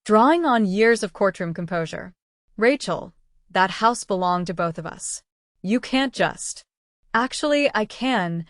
drawing on years of courtroom composure. Rachel, that house belonged to both of us. You can't just. Actually, I can,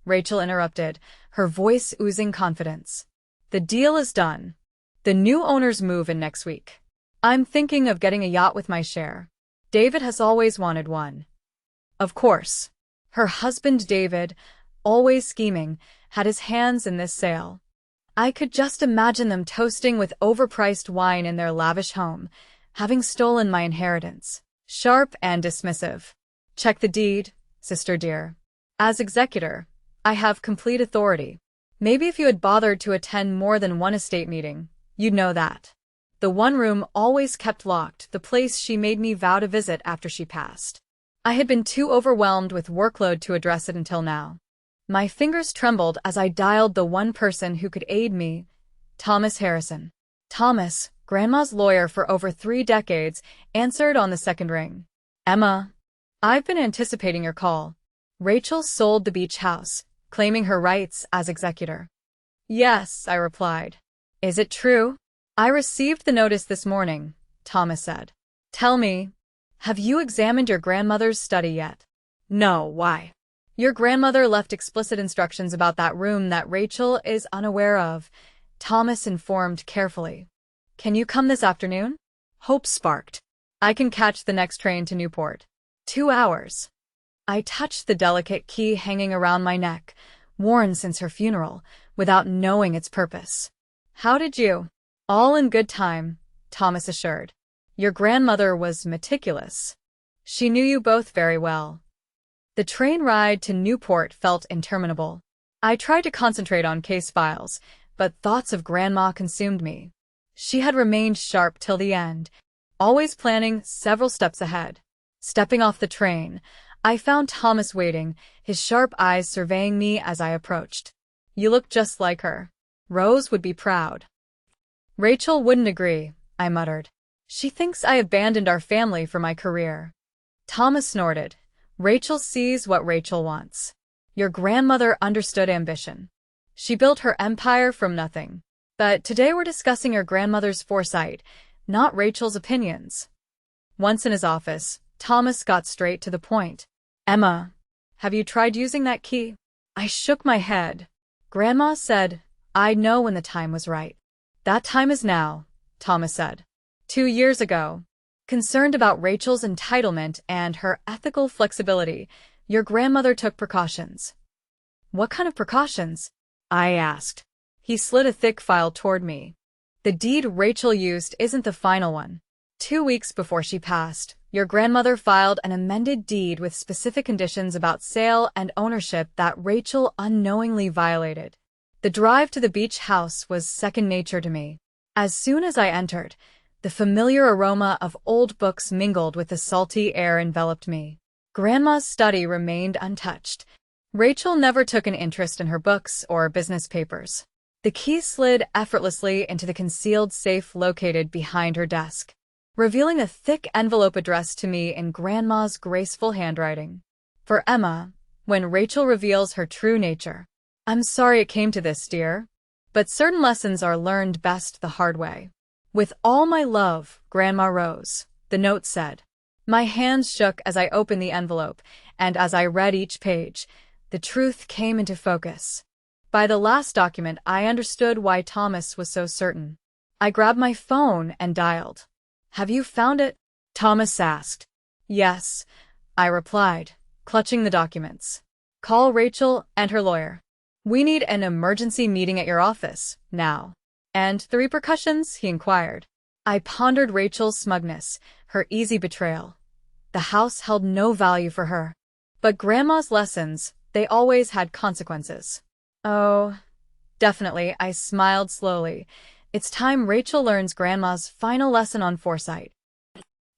Rachel interrupted, her voice oozing confidence. The deal is done. The new owners move in next week. I'm thinking of getting a yacht with my share. David has always wanted one. Of course. Her husband David, always scheming, had his hands in this sale. I could just imagine them toasting with overpriced wine in their lavish home, having stolen my inheritance. Sharp and dismissive. Check the deed, sister dear. As executor, I have complete authority. Maybe if you had bothered to attend more than one estate meeting, you'd know that. The one room always kept locked, the place she made me vow to visit after she passed. I had been too overwhelmed with workload to address it until now. My fingers trembled as I dialed the one person who could aid me, Thomas Harrison. Thomas, Grandma's lawyer for over 3 decades, answered on the second ring. Emma, I've been anticipating your call. Rachel sold the beach house, claiming her rights as executor. Yes, I replied. Is it true? I received the notice this morning, Thomas said. Tell me, have you examined your grandmother's study yet? No, why? Your grandmother left explicit instructions about that room that Rachel is unaware of, Thomas informed carefully. Can you come this afternoon? Hope sparked. I can catch the next train to Newport. 2 hours. I touched the delicate key hanging around my neck, worn since her funeral, without knowing its purpose. How did you? All in good time, Thomas assured. Your grandmother was meticulous. She knew you both very well. The train ride to Newport felt interminable. I tried to concentrate on case files, but thoughts of Grandma consumed me. She had remained sharp till the end, always planning several steps ahead. Stepping off the train, I found Thomas waiting, his sharp eyes surveying me as I approached. You look just like her. Rose would be proud. Rachel wouldn't agree, I muttered. She thinks I abandoned our family for my career. Thomas snorted. Rachel sees what Rachel wants. Your grandmother understood ambition. She built her empire from nothing. But today we're discussing your grandmother's foresight, not Rachel's opinions. Once in his office, Thomas got straight to the point. Emma, have you tried using that key? I shook my head. Grandma said, I'd know when the time was right. That time is now, Thomas said. 2 years ago. Concerned about Rachel's entitlement and her ethical flexibility, your grandmother took precautions. What kind of precautions? I asked. He slid a thick file toward me. The deed Rachel used isn't the final one. 2 weeks before she passed, your grandmother filed an amended deed with specific conditions about sale and ownership that Rachel unknowingly violated. The drive to the beach house was second nature to me. As soon as I entered, the familiar aroma of old books mingled with the salty air enveloped me. Grandma's study remained untouched. Rachel never took an interest in her books or business papers. The key slid effortlessly into the concealed safe located behind her desk, revealing a thick envelope addressed to me in Grandma's graceful handwriting. For Emma, when Rachel reveals her true nature. I'm sorry it came to this, dear. But certain lessons are learned best the hard way. With all my love, Grandma Rose, the note said. My hands shook as I opened the envelope, and as I read each page, the truth came into focus. By the last document, I understood why Thomas was so certain. I grabbed my phone and dialed. Have you found it? Thomas asked. Yes, I replied, clutching the documents. Call Rachel and her lawyer. We need an emergency meeting at your office, now. And the repercussions? He inquired. I pondered Rachel's smugness, her easy betrayal. The house held no value for her. But Grandma's lessons, they always had consequences. Oh, definitely, I smiled slowly. It's time Rachel learns Grandma's final lesson on foresight.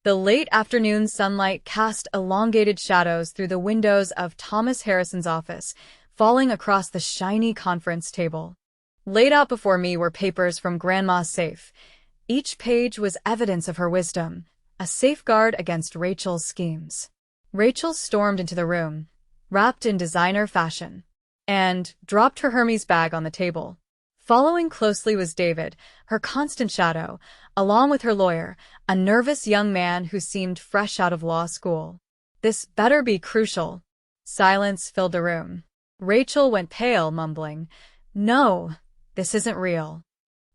The late afternoon sunlight cast elongated shadows through the windows of Thomas Harrison's office, falling across the shiny conference table. Laid out before me were papers from Grandma's safe. Each page was evidence of her wisdom, a safeguard against Rachel's schemes. Rachel stormed into the room, wrapped in designer fashion, and dropped her Hermes bag on the table. Following closely was David, her constant shadow, along with her lawyer, a nervous young man who seemed fresh out of law school. This better be crucial. Silence filled the room. Rachel went pale, mumbling, "No, this isn't real."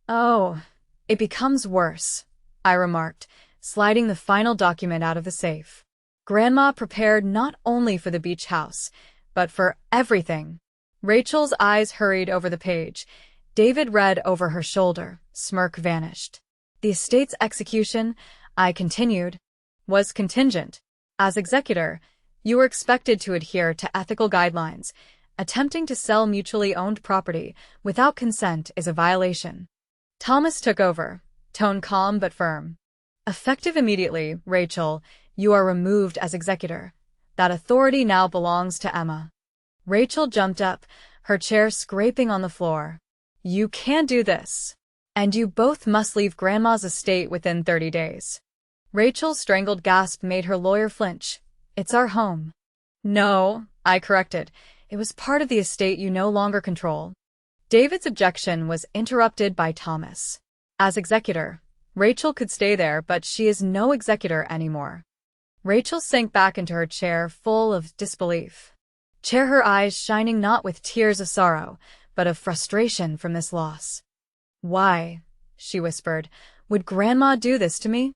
"Oh, it becomes worse," I remarked, sliding the final document out of the safe. Grandma prepared not only for the beach house, but for everything. Rachel's eyes hurried over the page. David read over her shoulder. Smirk vanished. "The estate's execution," I continued, "was contingent. As executor, you were expected to adhere to ethical guidelines. Attempting to sell mutually owned property without consent is a violation." Thomas took over, tone calm but firm. "Effective immediately, Rachel, you are removed as executor. That authority now belongs to Emma." Rachel jumped up, her chair scraping on the floor. "You can't do this. And you both must leave Grandma's estate within 30 days. Rachel's strangled gasp made her lawyer flinch. "It's our home." "No," I corrected. "It was part of the estate you no longer control." David's objection was interrupted by Thomas. "As executor, Rachel could stay there, but she is no executor anymore." Rachel sank back into her chair, full of disbelief. Her eyes shining not with tears of sorrow, but of frustration from this loss. "Why," she whispered, "would Grandma do this to me?"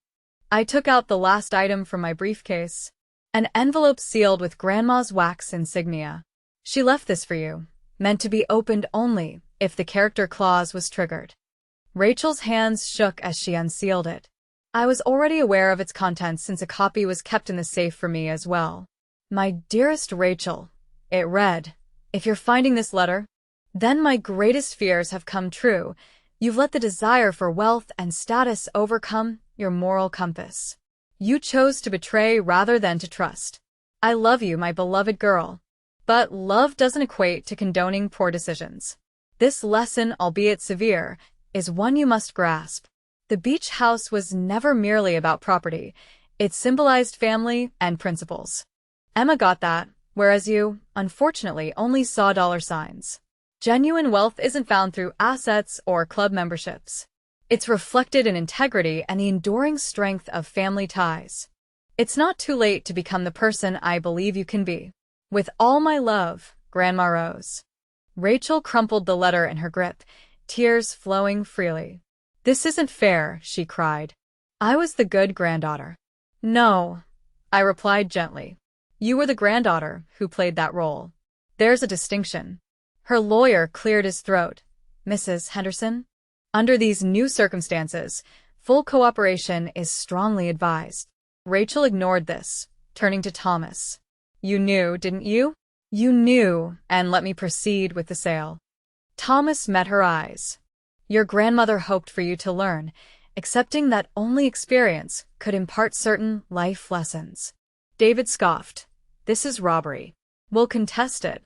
I took out the last item from my briefcase. An envelope sealed with Grandma's wax insignia. "She left this for you, meant to be opened only if the character clause was triggered." Rachel's hands shook as she unsealed it. I was already aware of its contents since a copy was kept in the safe for me as well. "My dearest Rachel," it read, "if you're finding this letter, then my greatest fears have come true. You've let the desire for wealth and status overcome your moral compass. You chose to betray rather than to trust. I love you, my beloved girl. But love doesn't equate to condoning poor decisions. This lesson, albeit severe, is one you must grasp. The beach house was never merely about property. It symbolized family and principles. Emma got that, whereas you, unfortunately, only saw dollar signs. Genuine wealth isn't found through assets or club memberships. It's reflected in integrity and the enduring strength of family ties. It's not too late to become the person I believe you can be. With all my love, Grandma Rose." Rachel crumpled the letter in her grip, tears flowing freely. "This isn't fair," she cried. "I was the good granddaughter." "No," I replied gently. "You were the granddaughter who played that role. There's a distinction." Her lawyer cleared his throat. "Mrs. Henderson, under these new circumstances, full cooperation is strongly advised." Rachel ignored this, turning to Thomas. "You knew, didn't you? You knew, and let me proceed with the sale." Thomas met her eyes. "Your grandmother hoped for you to learn, accepting that only experience could impart certain life lessons." David scoffed. "This is robbery. We'll contest it."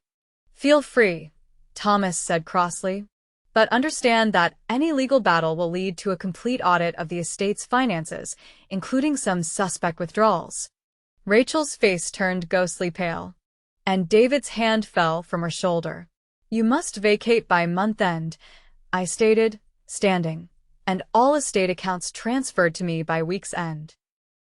"Feel free," Thomas said crossly. "But understand that any legal battle will lead to a complete audit of the estate's finances, including some suspect withdrawals." Rachel's face turned ghostly pale, and David's hand fell from her shoulder. "You must vacate by month-end," I stated, standing, "and all estate accounts transferred to me by week's end."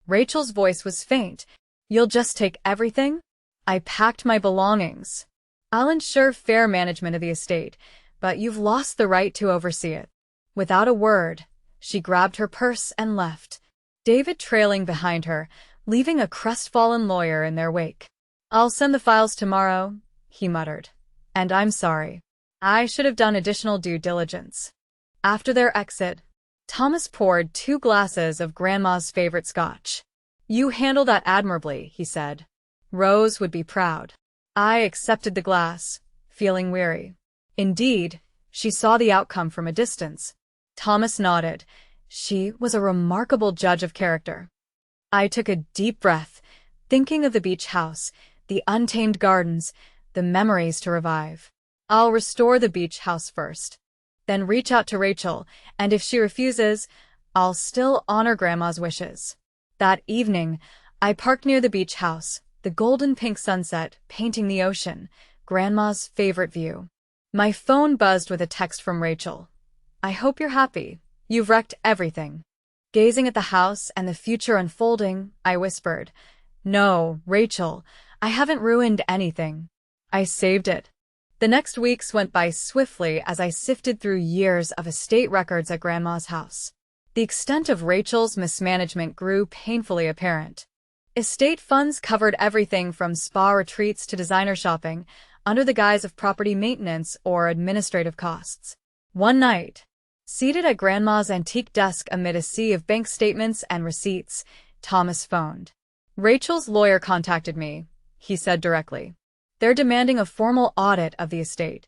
Rachel's voice was faint. "You'll just take everything?" "I packed my belongings. I'll ensure fair management of the estate, but you've lost the right to oversee it." Without a word, she grabbed her purse and left, David trailing behind her, leaving a crestfallen lawyer in their wake. "I'll send the files tomorrow," he muttered. "And I'm sorry. I should have done additional due diligence." After their exit, Thomas poured 2 glasses of Grandma's favorite scotch. "You handle that admirably," he said. "Rose would be proud." I accepted the glass, feeling weary. Indeed, she saw the outcome from a distance. Thomas nodded. She was a remarkable judge of character. I took a deep breath, thinking of the beach house, the untamed gardens, the memories to revive. I'll restore the beach house first, then reach out to Rachel, and if she refuses, I'll still honor Grandma's wishes. That evening, I parked near the beach house, the golden-pink sunset painting the ocean, Grandma's favorite view. My phone buzzed with a text from Rachel. I hope you're happy. You've wrecked everything. Gazing at the house and the future unfolding, I whispered, No, Rachel, I haven't ruined anything. I saved it. The next weeks went by swiftly as I sifted through years of estate records at Grandma's house. The extent of Rachel's mismanagement grew painfully apparent. Estate funds covered everything from spa retreats to designer shopping, under the guise of property maintenance or administrative costs. One night, seated at Grandma's antique desk amid a sea of bank statements and receipts, Thomas phoned. Rachel's lawyer contacted me, he said directly. They're demanding a formal audit of the estate.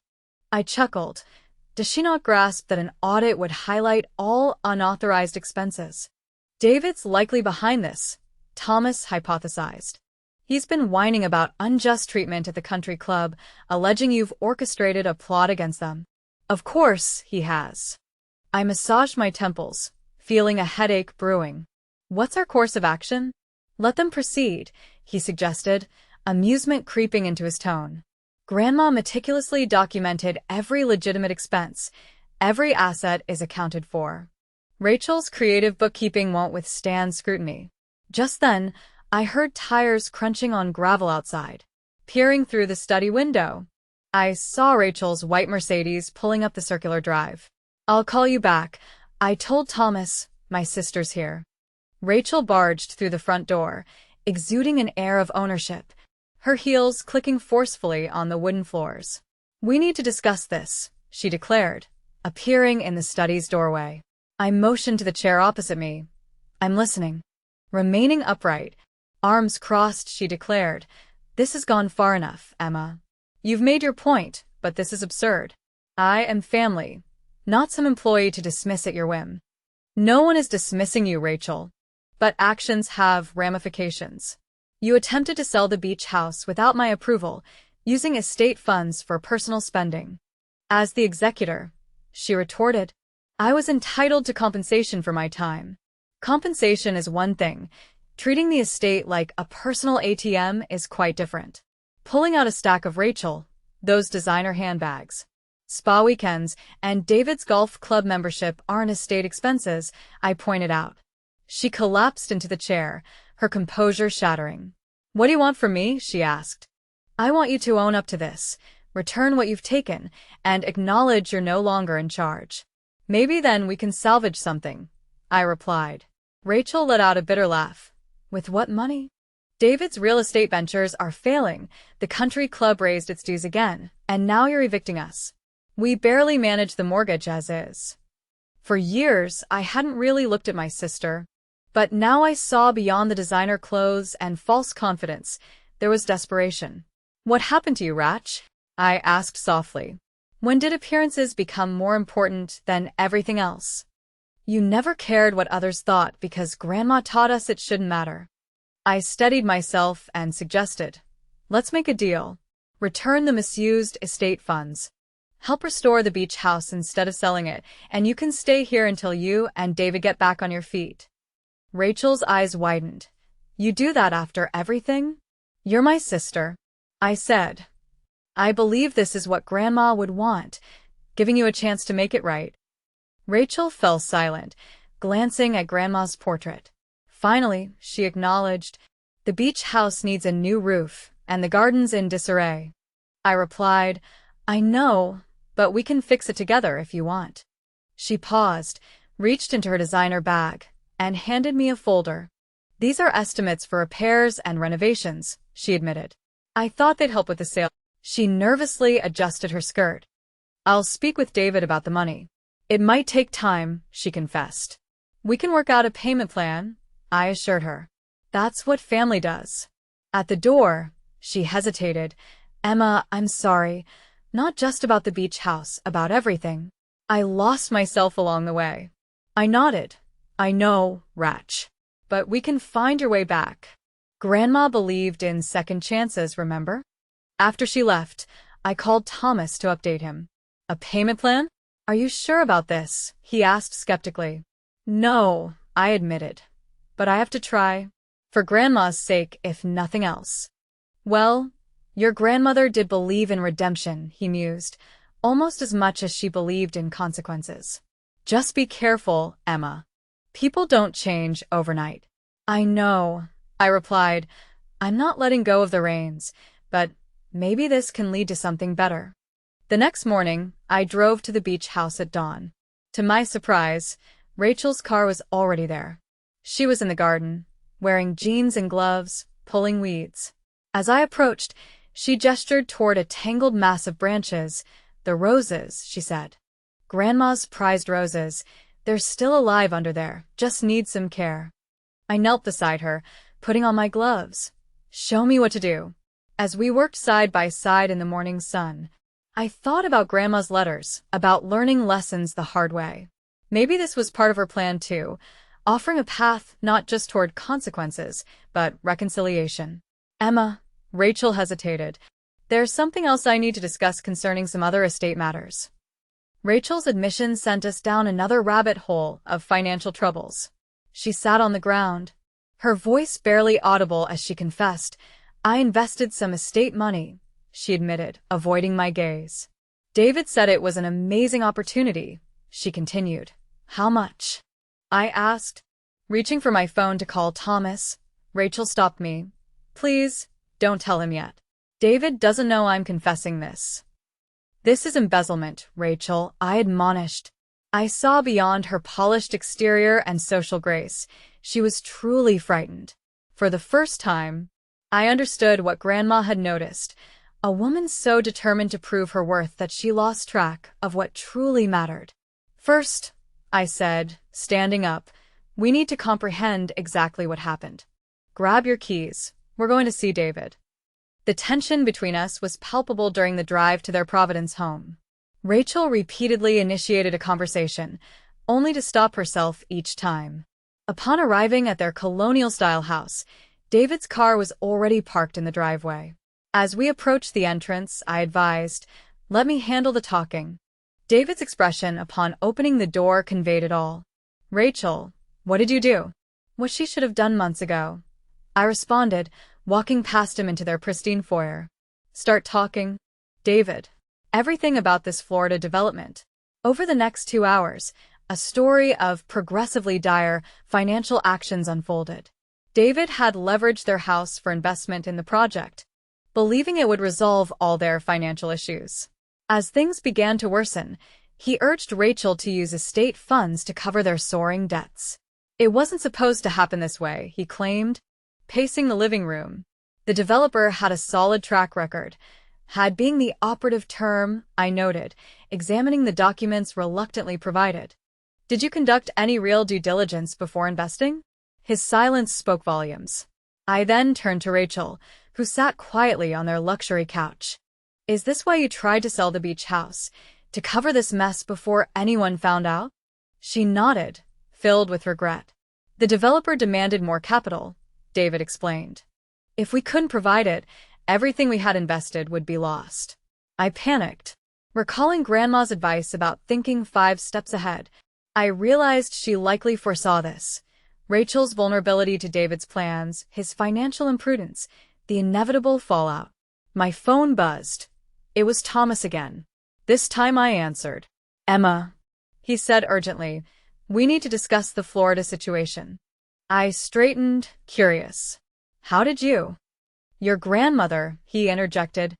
I chuckled. Does she not grasp that an audit would highlight all unauthorized expenses? David's likely behind this, Thomas hypothesized. He's been whining about unjust treatment at the country club, alleging you've orchestrated a plot against them. Of course he has. I massaged my temples, feeling a headache brewing. What's our course of action? Let them proceed, he suggested, amusement creeping into his tone. Grandma meticulously documented every legitimate expense. Every asset is accounted for. Rachel's creative bookkeeping won't withstand scrutiny. Just then, I heard tires crunching on gravel outside. Peering through the study window, I saw Rachel's white Mercedes pulling up the circular drive. I'll call you back, I told Thomas, my sister's here. Rachel barged through the front door, exuding an air of ownership, her heels clicking forcefully on the wooden floors. We need to discuss this, she declared, appearing in the study's doorway. I motioned to the chair opposite me. I'm listening. Remaining upright, arms crossed, she declared, This has gone far enough, Emma. You've made your point, but this is absurd. I am family, not some employee to dismiss at your whim. No one is dismissing you, Rachel. But actions have ramifications. You attempted to sell the beach house without my approval, using estate funds for personal spending. As the executor, she retorted, I was entitled to compensation for my time. Compensation is one thing. Treating the estate like a personal ATM is quite different. Pulling out a stack of Rachel, those designer handbags, spa weekends, and David's golf club membership aren't estate expenses, I pointed out. She collapsed into the chair, her composure shattering. What do you want from me? She asked. I want you to own up to this, return what you've taken, and acknowledge you're no longer in charge. Maybe then we can salvage something, I replied. Rachel let out a bitter laugh. With what money? David's real estate ventures are failing, the country club raised its dues again, and now you're evicting us. We barely manage the mortgage as is. For years, I hadn't really looked at my sister. But now I saw beyond the designer clothes and false confidence. There was desperation. What happened to you, Ratch? I asked softly. When did appearances become more important than everything else? You never cared what others thought because Grandma taught us it shouldn't matter. I steadied myself and suggested, let's make a deal. Return the misused estate funds. Help restore the beach house instead of selling it, and you can stay here until you and David get back on your feet. Rachel's eyes widened. You do that after everything? You're my sister, I said. I believe this is what Grandma would want, giving you a chance to make it right. Rachel fell silent, glancing at Grandma's portrait. Finally, she acknowledged, the beach house needs a new roof, and the garden's in disarray. I replied, I know, but we can fix it together if you want. She paused, reached into her designer bag, and handed me a folder. These are estimates for repairs and renovations, she admitted. I thought they'd help with the sale. She nervously adjusted her skirt. I'll speak with David about the money. It might take time, she confessed. We can work out a payment plan, I assured her. That's what family does. At the door, she hesitated. Emma, I'm sorry. Not just about the beach house, about everything. I lost myself along the way. I nodded. I know, Ratch. But we can find your way back. Grandma believed in second chances, remember? After she left, I called Thomas to update him. A payment plan? Are you sure about this? He asked skeptically. No, I admitted. But I have to try. For Grandma's sake, if nothing else. Well, your grandmother did believe in redemption, he mused, almost as much as she believed in consequences. Just be careful, Emma. People don't change overnight. I know, I replied. I'm not letting go of the reins, but maybe this can lead to something better. The next morning, I drove to the beach house at dawn. To my surprise, Rachel's car was already there. She was in the garden, wearing jeans and gloves, pulling weeds. As I approached, she gestured toward a tangled mass of branches. The roses, she said. Grandma's prized roses. They're still alive under there, just need some care. I knelt beside her, putting on my gloves. Show me what to do. As we worked side by side in the morning sun, I thought about Grandma's letters, about learning lessons the hard way. Maybe this was part of her plan too, offering a path not just toward consequences, but reconciliation. Emma, Rachel hesitated. There's something else I need to discuss concerning some other estate matters. Rachel's admission sent us down another rabbit hole of financial troubles. She sat on the ground, her voice barely audible as she confessed, I invested some estate money, she admitted, avoiding my gaze. David said it was an amazing opportunity, she continued. How much? I asked. Reaching for my phone to call Thomas, Rachel stopped me. Please, don't tell him yet. David doesn't know I'm confessing this. This is embezzlement, Rachel, I admonished. I saw beyond her polished exterior and social grace. She was truly frightened. For the first time, I understood what Grandma had noticed. A woman so determined to prove her worth that she lost track of what truly mattered. First, I said, standing up, we need to comprehend exactly what happened. Grab your keys. We're going to see David. The tension between us was palpable during the drive to their Providence home. Rachel repeatedly initiated a conversation, only to stop herself each time. Upon arriving at their colonial-style house, David's car was already parked in the driveway. As we approached the entrance, I advised, let me handle the talking. David's expression upon opening the door conveyed it all. Rachel, what did you do? What she should have done months ago. I responded, walking past him into their pristine foyer. Start talking. David. Everything about this Florida development. Over the next 2 hours, a story of progressively dire financial actions unfolded. David had leveraged their house for investment in the project, believing it would resolve all their financial issues. As things began to worsen, he urged Rachel to use estate funds to cover their soaring debts. It wasn't supposed to happen this way, he claimed. Pacing the living room, the developer had a solid track record. Had being the operative term, I noted, examining the documents reluctantly provided. Did you conduct any real due diligence before investing? His silence spoke volumes. I then turned to Rachel, who sat quietly on their luxury couch. Is this why you tried to sell the beach house? To cover this mess before anyone found out? She nodded, filled with regret. The developer demanded more capital, David explained. If we couldn't provide it, everything we had invested would be lost. I panicked. Recalling Grandma's advice about thinking 5 steps ahead, I realized she likely foresaw this. Rachel's vulnerability to David's plans, his financial imprudence, the inevitable fallout. My phone buzzed. It was Thomas again. This time I answered. Emma, he said urgently, we need to discuss the Florida situation. I straightened, curious. How did you? Your grandmother, he interjected,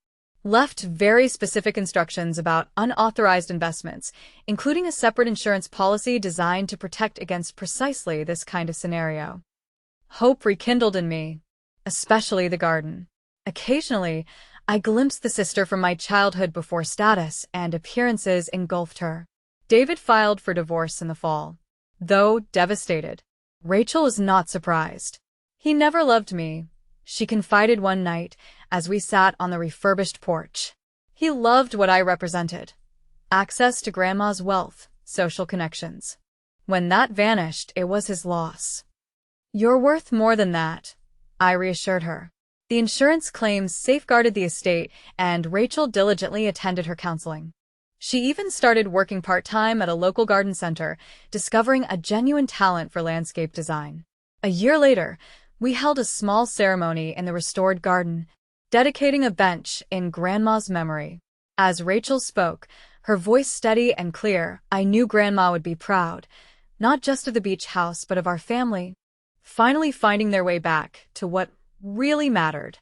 left very specific instructions about unauthorized investments, including a separate insurance policy designed to protect against precisely this kind of scenario. Hope rekindled in me, especially the garden. Occasionally, I glimpsed the sister from my childhood before status and appearances engulfed her. David filed for divorce in the fall. Though devastated, Rachel was not surprised. He never loved me, she confided one night as we sat on the refurbished porch. He loved what I represented. Access to Grandma's wealth, social connections. When that vanished, it was his loss. You're worth more than that, I reassured her. The insurance claims safeguarded the estate, and Rachel diligently attended her counseling. She even started working part-time at a local garden center, discovering a genuine talent for landscape design. A year later, we held a small ceremony in the restored garden, dedicating a bench in Grandma's memory. As Rachel spoke, her voice steady and clear. I knew Grandma would be proud, not just of the beach house, but of our family, finally finding their way back to what really mattered.